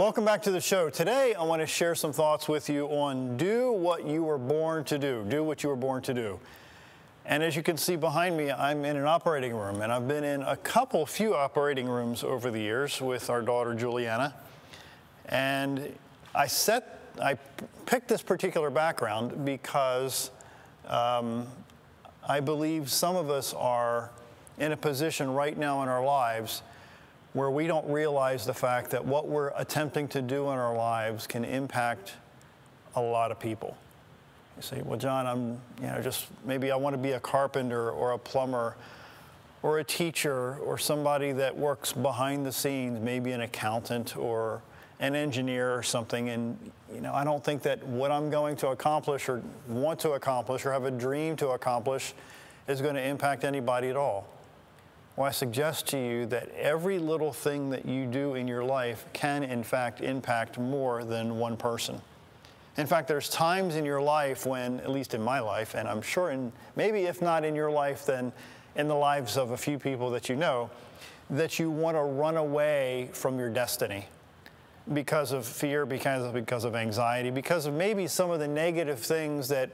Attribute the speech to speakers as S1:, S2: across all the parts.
S1: Welcome back to the show. Today, I want to share some thoughts with you on do what you were born to do. Do what you were born to do. And as you can see behind me, I'm in an operating room, and I've been in a few operating rooms over the years with our daughter, Juliana. And I picked this particular background because I believe some of us are in a position right now in our lives where we don't realize the fact that what we're attempting to do in our lives can impact a lot of people. You say, well, John, maybe I want to be a carpenter or a plumber or a teacher or somebody that works behind the scenes, maybe an accountant or an engineer or something. And, I don't think that what I'm going to accomplish or want to accomplish or have a dream to accomplish is going to impact anybody at all. Well, I suggest to you that every little thing that you do in your life can, in fact, impact more than one person. In fact, there's times in your life when, at least in my life, and I'm sure maybe if not in your life, then in the lives of a few people that you know, that you want to run away from your destiny because of fear, because of anxiety, because of maybe some of the negative things that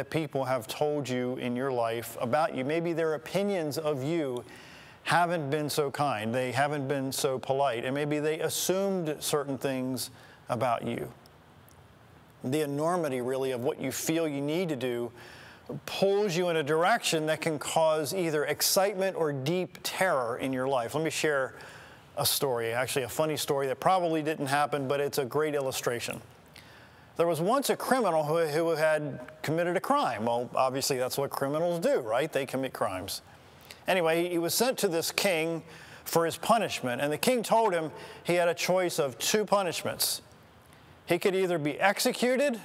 S1: people have told you in your life about you. Maybe their opinions of you haven't been so kind, they haven't been so polite, and maybe they assumed certain things about you. The enormity, really, of what you feel you need to do pulls you in a direction that can cause either excitement or deep terror in your life. Let me share a story, actually a funny story that probably didn't happen, but it's a great illustration. There was once a criminal who had committed a crime. Well, obviously that's what criminals do, right? They commit crimes. Anyway, he was sent to this king for his punishment, and the king told him he had a choice of two punishments. He could either be executed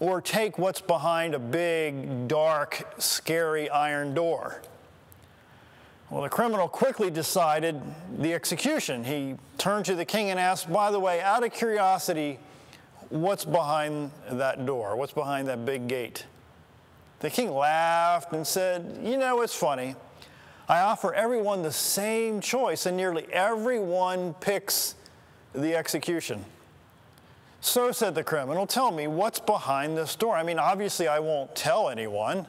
S1: or take what's behind a big, dark, scary iron door. Well, the criminal quickly decided the execution. He turned to the king and asked, by the way, out of curiosity, what's behind that door? What's behind that big gate? The king laughed and said, it's funny. I offer everyone the same choice, and nearly everyone picks the execution. So, said the criminal, tell me, what's behind this door? Obviously I won't tell anyone.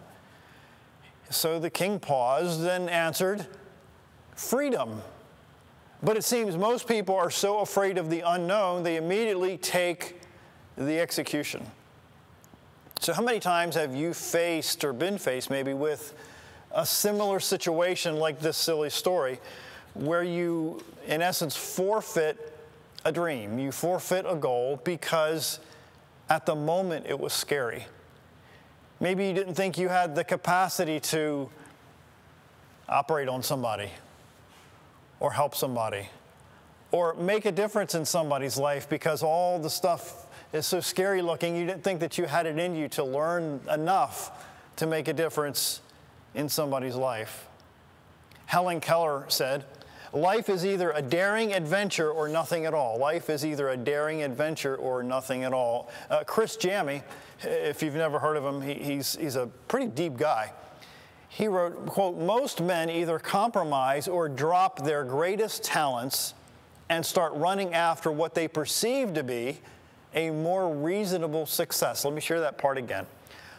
S1: So the king paused and answered, freedom. But it seems most people are so afraid of the unknown, they immediately take the execution. So how many times have you faced or been faced maybe with a similar situation like this silly story where you, in essence, forfeit a dream, you forfeit a goal because at the moment it was scary. Maybe you didn't think you had the capacity to operate on somebody or help somebody or make a difference in somebody's life because all the stuff is so scary looking, you didn't think that you had it in you to learn enough to make a difference in somebody's life. Helen Keller said, life is either a daring adventure or nothing at all. Life is either a daring adventure or nothing at all. Chris Jammy, if you've never heard of him, he's a pretty deep guy. He wrote, quote, most men either compromise or drop their greatest talents and start running after what they perceive to be a more reasonable success. Let me share that part again.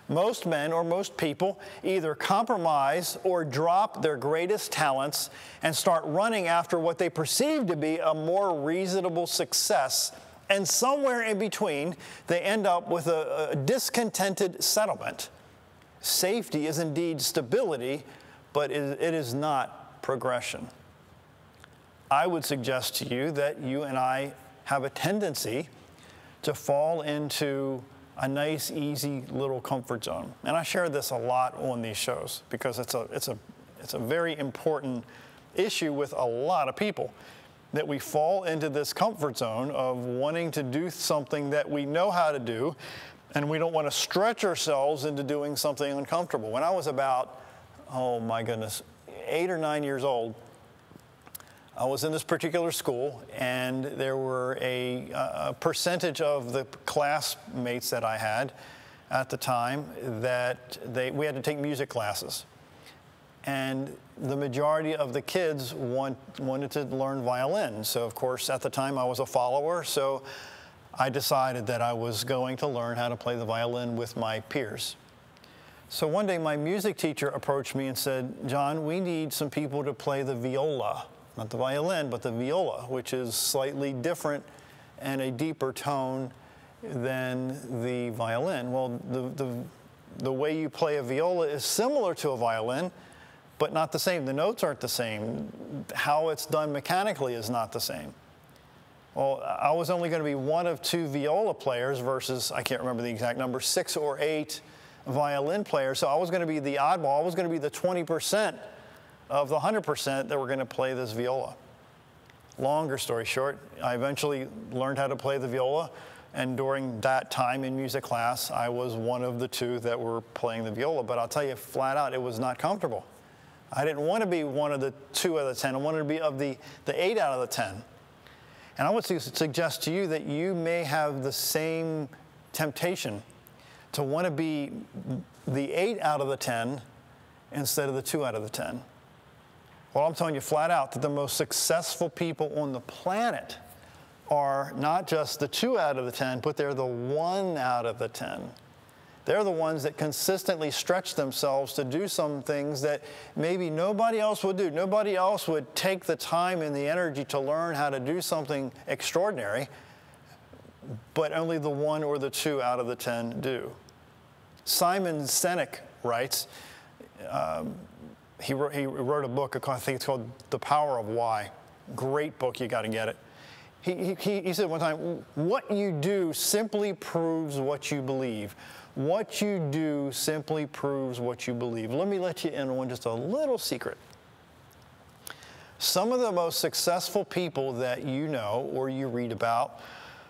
S1: Most men or most people either compromise or drop their greatest talents and start running after what they perceive to be a more reasonable success. And somewhere in between, they end up with a discontented settlement. Safety is indeed stability, but it is not progression. I would suggest to you that you and I have a tendency to fall into a nice, easy little comfort zone. And I share this a lot on these shows because it's a very important issue with a lot of people, that we fall into this comfort zone of wanting to do something that we know how to do, and we don't want to stretch ourselves into doing something uncomfortable. When I was about, 8 or 9 years old, I was in this particular school, and there were a percentage of the classmates that I had at the time that we had to take music classes. and the majority of the kids wanted to learn violin. So of course, at the time I was a follower, so I decided that I was going to learn how to play the violin with my peers. So one day my music teacher approached me and said, "John, we need some people to play the viola." Not the violin, but the viola, which is slightly different and a deeper tone than the violin. Well, the way you play a viola is similar to a violin, but not the same. The notes aren't the same. How it's done mechanically is not the same. Well, I was only going to be one of 2 viola players versus, I can't remember the exact number, 6 or 8 violin players. So I was going to be the oddball. I was going to be the 20% of the 100% that were going to play this viola. Longer story short, I eventually learned how to play the viola, and during that time in music class, I was one of the 2 that were playing the viola. But I'll tell you flat out, it was not comfortable. I didn't want to be one of the 2 out of the 10. I wanted to be of the 8 out of the 10. And I would suggest to you that you may have the same temptation to want to be the 8 out of the 10 instead of the 2 out of the 10. Well, I'm telling you flat out that the most successful people on the planet are not just the 2 out of the 10, but they're the 1 out of the 10. They're the ones that consistently stretch themselves to do some things that maybe nobody else would do. Nobody else would take the time and the energy to learn how to do something extraordinary, but only the 1 or the 2 out of the 10 do. Simon Sinek writes, he wrote a book, I think it's called The Power of Why. Great book, you got to get it. He said one time, "What you do simply proves what you believe. What you do simply proves what you believe." Let me let you in on just a little secret. Some of the most successful people that you know or you read about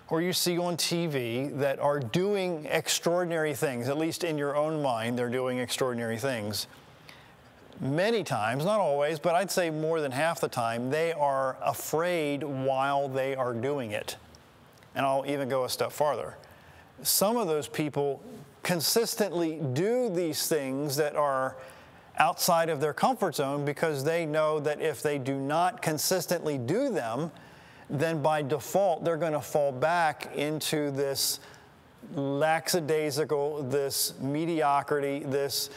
S1: or you see on TV that are doing extraordinary things, at least in your own mind, they're doing extraordinary things. Many times, not always, but I'd say more than half the time, they are afraid while they are doing it. And I'll even go a step farther. Some of those people consistently do these things that are outside of their comfort zone because they know that if they do not consistently do them, then by default, they're going to fall back into this lackadaisical, this mediocrity, this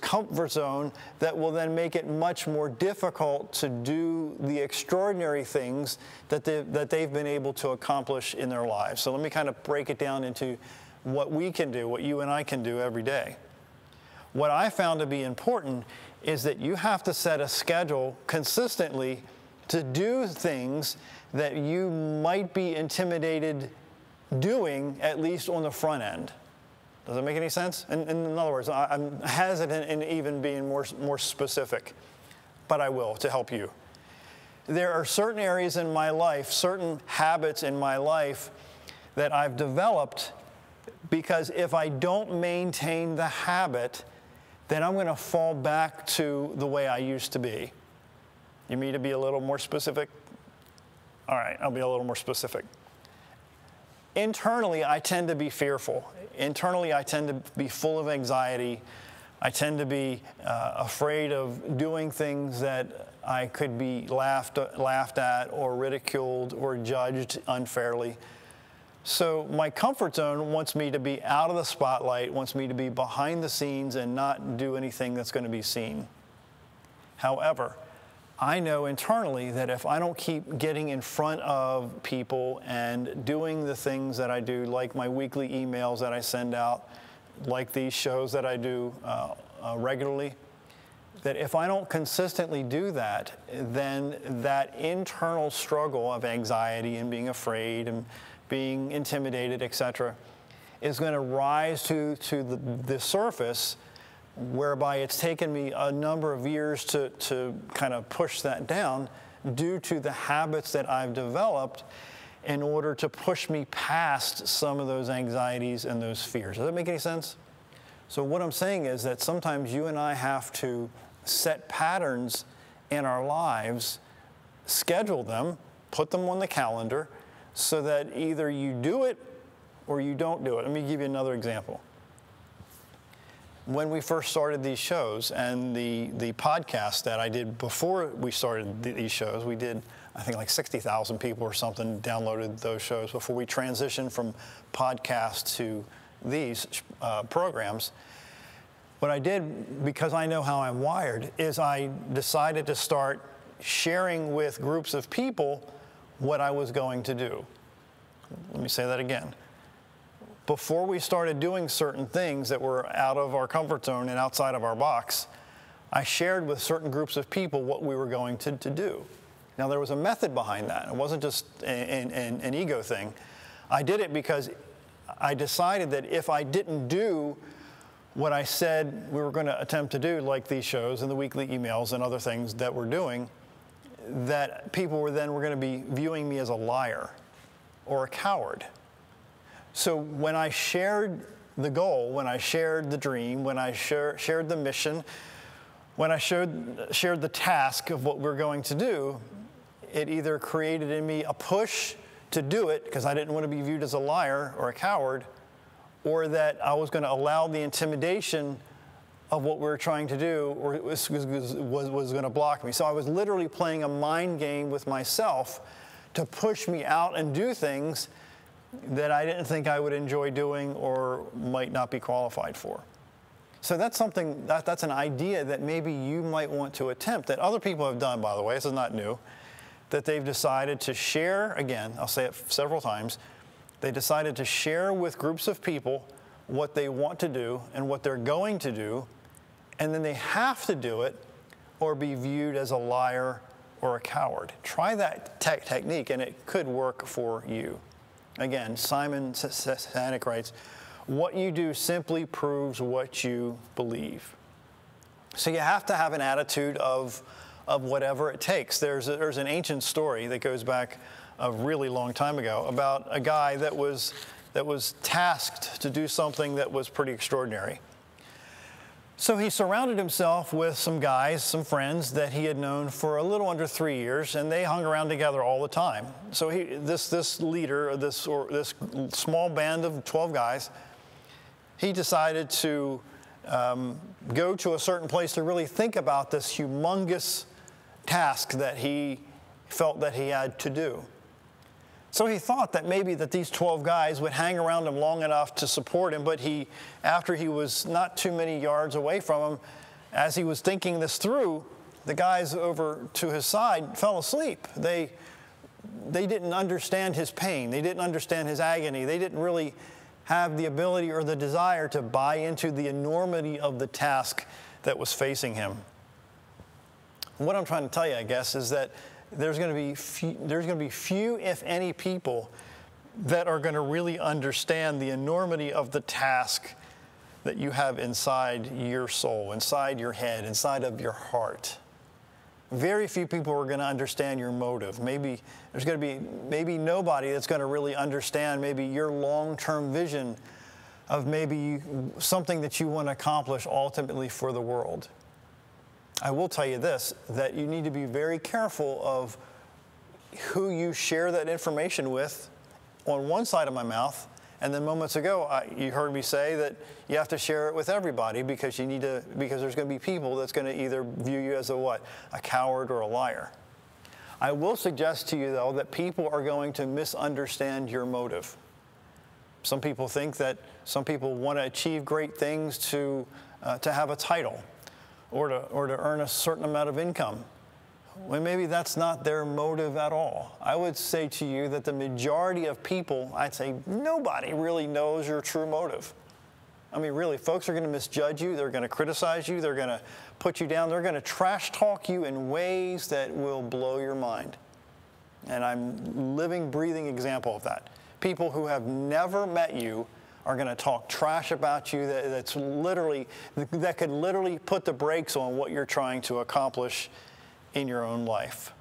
S1: comfort zone that will then make it much more difficult to do the extraordinary things that they've been able to accomplish in their lives. So let me kind of break it down into what we can do, what you and I can do every day. What I found to be important is that you have to set a schedule consistently to do things that you might be intimidated doing, at least on the front end. Does that make any sense? And in other words, I'm hesitant in even being more specific, but I will to help you. There are certain areas in my life, certain habits in my life that I've developed because if I don't maintain the habit, then I'm going to fall back to the way I used to be. You need me to be a little more specific? All right, I'll be a little more specific. Internally, I tend to be fearful. Internally, I tend to be full of anxiety. I tend to be afraid of doing things that I could be laughed at or ridiculed or judged unfairly. So my comfort zone wants me to be out of the spotlight, wants me to be behind the scenes and not do anything that's going to be seen. However, I know internally that if I don't keep getting in front of people and doing the things that I do, like my weekly emails that I send out, like these shows that I do regularly, that if I don't consistently do that, then that internal struggle of anxiety and being afraid and being intimidated, etc., is going to rise to the surface, whereby it's taken me a number of years to kind of push that down due to the habits that I've developed in order to push me past some of those anxieties and those fears. Does that make any sense? So what I'm saying is that sometimes you and I have to set patterns in our lives, schedule them, put them on the calendar, so that either you do it or you don't do it. Let me give you another example. when we first started these shows and the podcast that I did before we started these shows, we did, I think, like 60,000 people or something downloaded those shows before we transitioned from podcasts to these programs. What I did, because I know how I'm wired, is I decided to start sharing with groups of people what I was going to do. Let me say that again. Before we started doing certain things that were out of our comfort zone and outside of our box, I shared with certain groups of people what we were going to do. Now, there was a method behind that. It wasn't just an ego thing. I did it because I decided that if I didn't do what I said we were going to attempt to do, like these shows and the weekly emails and other things that we're doing, that people were going to be viewing me as a liar or a coward. So when I shared the goal, when I shared the dream, when I shared the mission, when I shared the task of what we're going to do, it either created in me a push to do it because I didn't want to be viewed as a liar or a coward, or that I was going to allow the intimidation of what we were trying to do, or it was going to block me. So I was literally playing a mind game with myself to push me out and do things that I didn't think I would enjoy doing or might not be qualified for. So that's something, that's an idea that maybe you might want to attempt, that other people have done, by the way, this is not new, that they've decided to share, again, I'll say it several times, they decided to share with groups of people what they want to do and what they're going to do, and then they have to do it or be viewed as a liar or a coward. Try that technique, and it could work for you. Again, Simon Sinek writes, what you do simply proves what you believe. So you have to have an attitude of whatever it takes. There's an ancient story that goes back a really long time ago about a guy that was tasked to do something that was pretty extraordinary. So he surrounded himself with some guys, some friends that he had known for a little under 3 years, and they hung around together all the time. So this leader, this small band of 12 guys, he decided to go to a certain place to really think about this humongous task that he felt that he had to do. So he thought that maybe that these 12 guys would hang around him long enough to support him, but after he was not too many yards away from him, as he was thinking this through, the guys over to his side fell asleep. They didn't understand his pain. They didn't understand his agony. They didn't really have the ability or the desire to buy into the enormity of the task that was facing him. What I'm trying to tell you, I guess, is that there's going to be few, if any, people that are going to really understand the enormity of the task that you have inside your soul, inside your head, inside of your heart. Very few people are going to understand your motive. Maybe there's going to be nobody that's going to really understand maybe your long-term vision of maybe something that you want to accomplish ultimately for the world. I will tell you this, that you need to be very careful of who you share that information with on one side of my mouth, and then moments ago you heard me say that you have to share it with everybody because there's going to be people that's going to either view you as a coward or a liar. I will suggest to you, though, that people are going to misunderstand your motive. Some people think that some people want to achieve great things to have a title, or to earn a certain amount of income, when maybe that's not their motive at all. I would say to you that the majority of people, I'd say nobody really knows your true motive. I mean, really, folks are going to misjudge you. They're going to criticize you. They're going to put you down. They're going to trash talk you in ways that will blow your mind. And I'm a living, breathing example of that. People who have never met you are going to talk trash about you that could literally put the brakes on what you're trying to accomplish in your own life.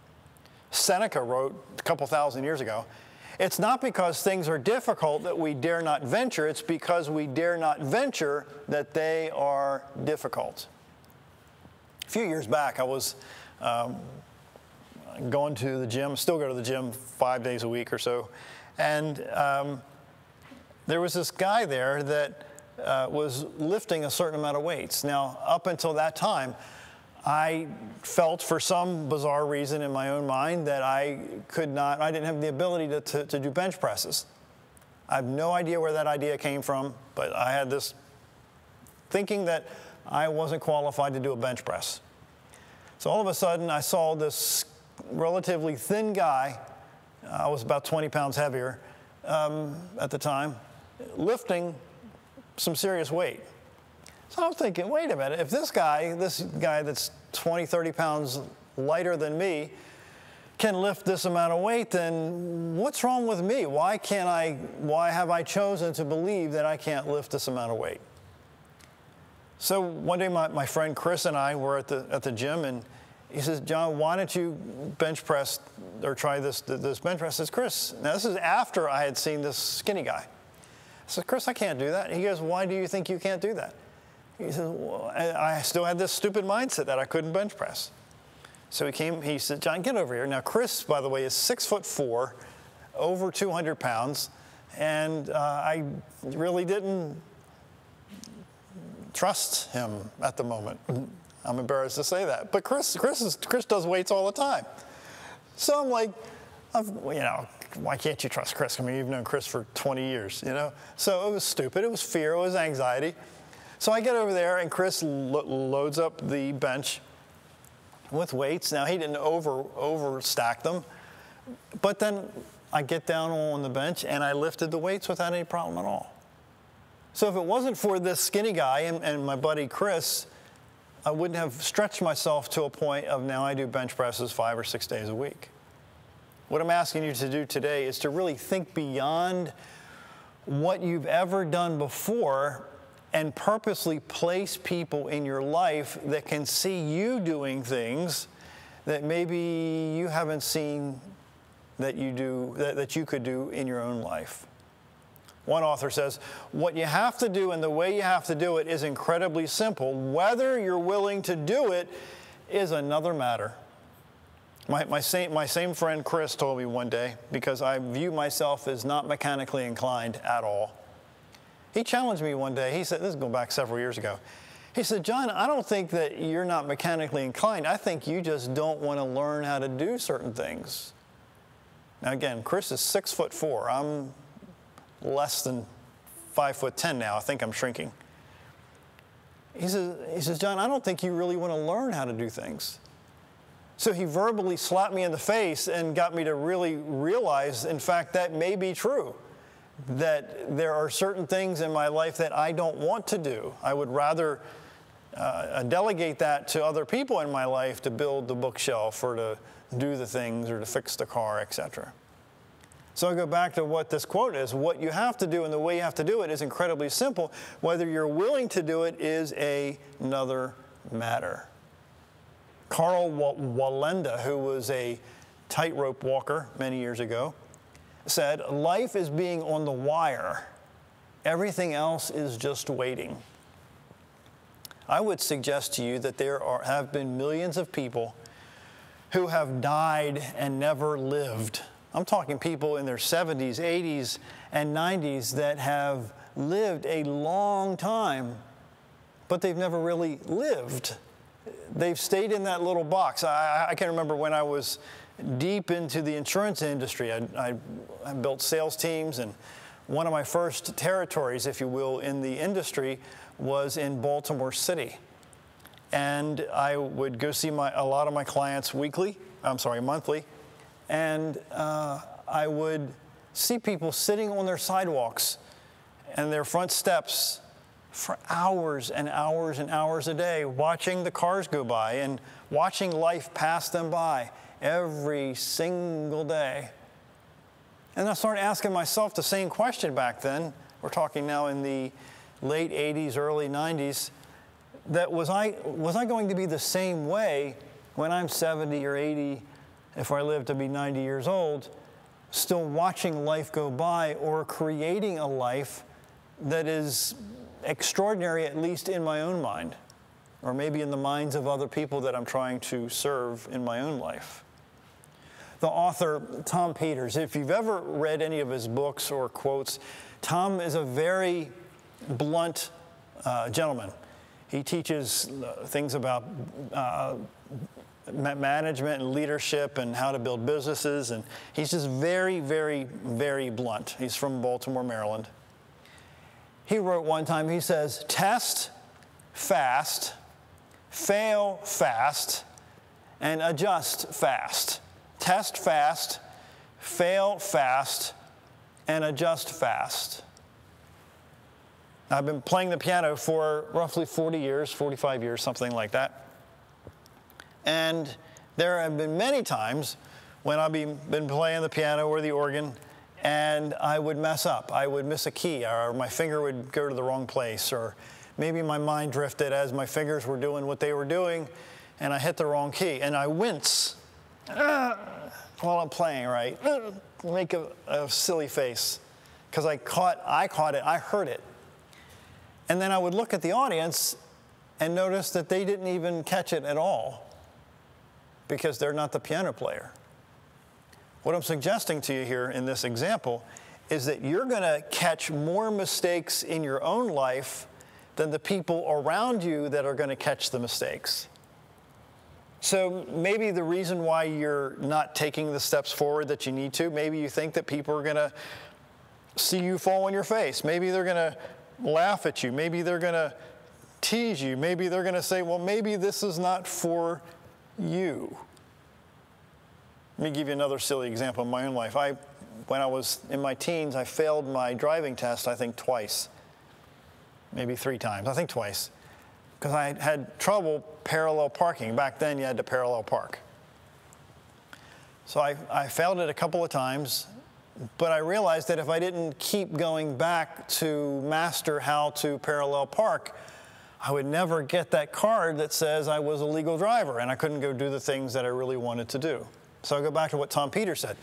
S1: Seneca wrote a couple thousand years ago, it's not because things are difficult that we dare not venture, it's because we dare not venture that they are difficult. A few years back, I was going to the gym, still go to the gym 5 days a week or so, and there was this guy there that was lifting a certain amount of weights. Now, up until that time, I felt for some bizarre reason in my own mind that I didn't have the ability to do bench presses. I have no idea where that idea came from, but I had this thinking that I wasn't qualified to do a bench press. So all of a sudden, I saw this relatively thin guy, I was about 20 pounds heavier at the time, lifting some serious weight. So I'm thinking, wait a minute, if this guy that's 20, 30 pounds lighter than me can lift this amount of weight, then what's wrong with me? Why have I chosen to believe that I can't lift this amount of weight? So one day my friend Chris and I were at the gym, and he says, John, why don't you bench press or try this bench press? I says, Chris, now this is after I had seen this skinny guy. I said, Chris, I can't do that. He goes, why do you think you can't do that? He says, well, I still had this stupid mindset that I couldn't bench press. So he said, John, get over here. Now, Chris, by the way, is 6'4", over 200 pounds, and I really didn't trust him at the moment. I'm embarrassed to say that. But Chris does weights all the time. So I'm like, why can't you trust Chris? I mean, you've known Chris for 20 years, you know? So it was stupid. It was fear. It was anxiety. So I get over there, and Chris loads up the bench with weights. Now, he didn't overstack them. But then I get down on the bench, and I lifted the weights without any problem at all. So if it wasn't for this skinny guy and my buddy Chris, I wouldn't have stretched myself to a point of now I do bench presses 5 or 6 days a week. What I'm asking you to do today is to really think beyond what you've ever done before and purposely place people in your life that can see you doing things that maybe you haven't seen that you could do in your own life. One author says, what you have to do and the way you have to do it is incredibly simple. Whether you're willing to do it is another matter. My same friend Chris told me one day, because I view myself as not mechanically inclined at all. He challenged me one day. He said, this is going back several years ago. He said, John, I don't think that you're not mechanically inclined. I think you just don't want to learn how to do certain things. Now again, Chris is 6'4". I'm less than 5'10" now. I think I'm shrinking. He says, John, I don't think you really want to learn how to do things. So he verbally slapped me in the face and got me to really realize, in fact, that may be true, that there are certain things in my life that I don't want to do. I would rather delegate that to other people in my life to build the bookshelf or to do the things or to fix the car, etc. So I go back to what this quote is. What you have to do and the way you have to do it is incredibly simple. Whether you're willing to do it is another matter. Carl Wallenda, who was a tightrope walker many years ago, said, life is being on the wire. Everything else is just waiting. I would suggest to you that there have been millions of people who have died and never lived. I'm talking people in their 70s, 80s, and 90s that have lived a long time, but they've never really lived. They've stayed in that little box. I can remember when I was deep into the insurance industry. I built sales teams, and one of my first territories, if you will, in the industry was in Baltimore City. And I would go see a lot of my clients monthly, and I would see people sitting on their sidewalks and their front steps for hours and hours and hours a day, watching the cars go by and watching life pass them by every single day. And I started asking myself the same question back then. We're talking now in the late 80s, early 90s, that was I going to be the same way when I'm 70 or 80, if I live to be 90 years old, still watching life go by or creating a life that is extraordinary, at least in my own mind, or maybe in the minds of other people that I'm trying to serve in my own life. The author, Tom Peters, if you've ever read any of his books or quotes, Tom is a very blunt gentleman. He teaches things about management and leadership and how to build businesses, and he's just very, very, very blunt. He's from Baltimore, Maryland. He wrote one time, he says, test fast, fail fast, and adjust fast. Test fast, fail fast, and adjust fast. I've been playing the piano for roughly 40 years, 45 years, something like that. And there have been many times when I've been playing the piano or the organ, and I would mess up. I would miss a key, or my finger would go to the wrong place, or maybe my mind drifted as my fingers were doing what they were doing, and I hit the wrong key, and I wince while I'm playing, right? Make a silly face, because I caught it, I heard it. And then I would look at the audience and notice that they didn't even catch it at all, because they're not the piano player. What I'm suggesting to you here in this example is that you're going to catch more mistakes in your own life than the people around you that are going to catch the mistakes. So maybe the reason why you're not taking the steps forward that you need to, maybe you think that people are going to see you fall on your face. Maybe they're going to laugh at you. Maybe they're going to tease you. Maybe they're going to say, well, maybe this is not for you. Let me give you another silly example in my own life. When I was in my teens, I failed my driving test, I think twice, maybe 3 times, I think twice, because I had trouble parallel parking. Back then, you had to parallel park. So I failed it a couple of times, but I realized that if I didn't keep going back to master how to parallel park, I would never get that card that says I was a legal driver, and I couldn't go do the things that I really wanted to do. So I go back to what Tom Peters said.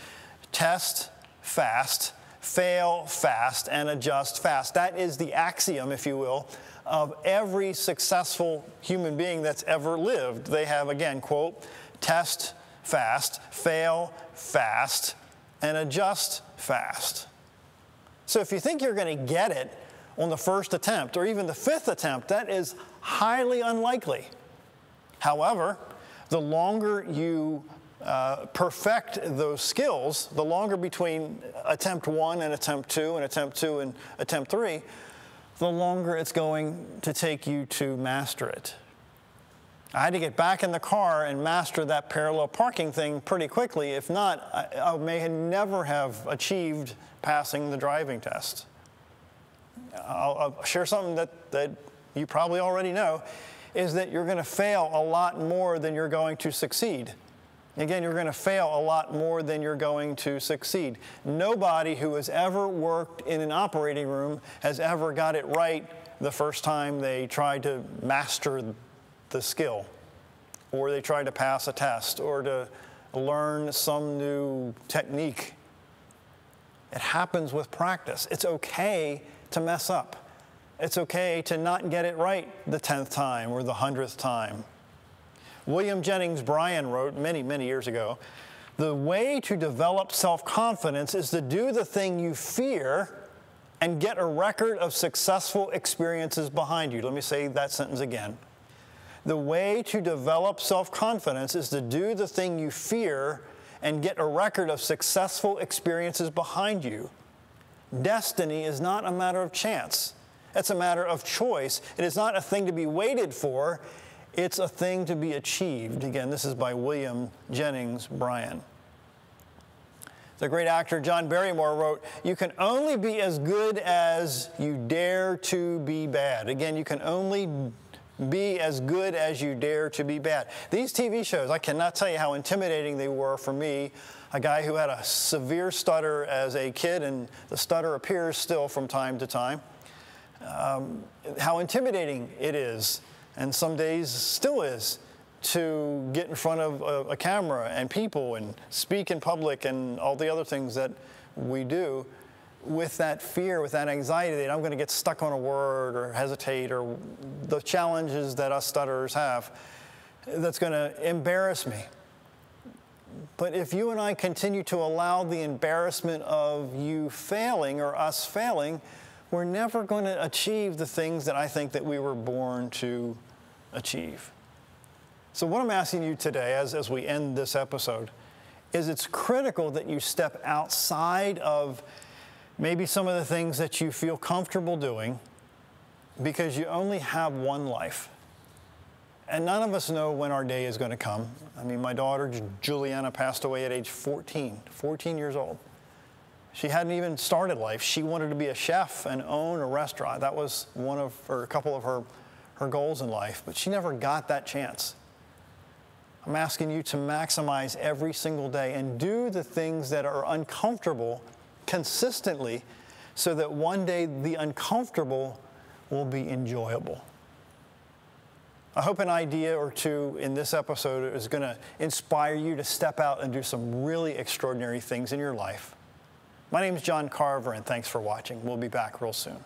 S1: Test fast, fail fast, and adjust fast. That is the axiom, if you will, of every successful human being that's ever lived. They have, again, quote, test fast, fail fast, and adjust fast. So if you think you're going to get it on the first attempt or even the 5th attempt, that is highly unlikely. However, the longer you perfect those skills, the longer between attempt 1 and attempt 2 and attempt 2 and attempt 3, the longer it's going to take you to master it. I had to get back in the car and master that parallel parking thing pretty quickly. If not, I may never have achieved passing the driving test. I'll share something that you probably already know, is that you're going to fail a lot more than you're going to succeed. Again, you're going to fail a lot more than you're going to succeed. Nobody who has ever worked in an operating room has ever got it right the first time they tried to master the skill, or they tried to pass a test, or to learn some new technique. It happens with practice. It's okay to mess up. It's okay to not get it right the 10th time or the 100th time. William Jennings Bryan wrote many, many years ago, the way to develop self-confidence is to do the thing you fear and get a record of successful experiences behind you. Let me say that sentence again. The way to develop self-confidence is to do the thing you fear and get a record of successful experiences behind you. Destiny is not a matter of chance. It's a matter of choice. It is not a thing to be waited for. It's a thing to be achieved. Again, this is by William Jennings Bryan. The great actor John Barrymore wrote, you can only be as good as you dare to be bad. Again, you can only be as good as you dare to be bad. These TV shows, I cannot tell you how intimidating they were for me, a guy who had a severe stutter as a kid, and the stutter appears still from time to time. How intimidating it is, and some days still is, to get in front of a camera and people and speak in public and all the other things that we do with that fear, with that anxiety that I'm going to get stuck on a word or hesitate, or the challenges that us stutterers have that's going to embarrass me. But if you and I continue to allow the embarrassment of you failing or us failing, we're never going to achieve the things that I think that we were born to achieve. So what I'm asking you today, as we end this episode, is it's critical that you step outside of maybe some of the things that you feel comfortable doing, because you only have one life. And none of us know when our day is going to come. I mean, my daughter, Juliana, passed away at age 14 years old. She hadn't even started life. She wanted to be a chef and own a restaurant. That was a couple of her goals in life, but she never got that chance. I'm asking you to maximize every single day and do the things that are uncomfortable consistently, so that one day the uncomfortable will be enjoyable. I hope an idea or two in this episode is going to inspire you to step out and do some really extraordinary things in your life. My name is John Carver, and thanks for watching. We'll be back real soon.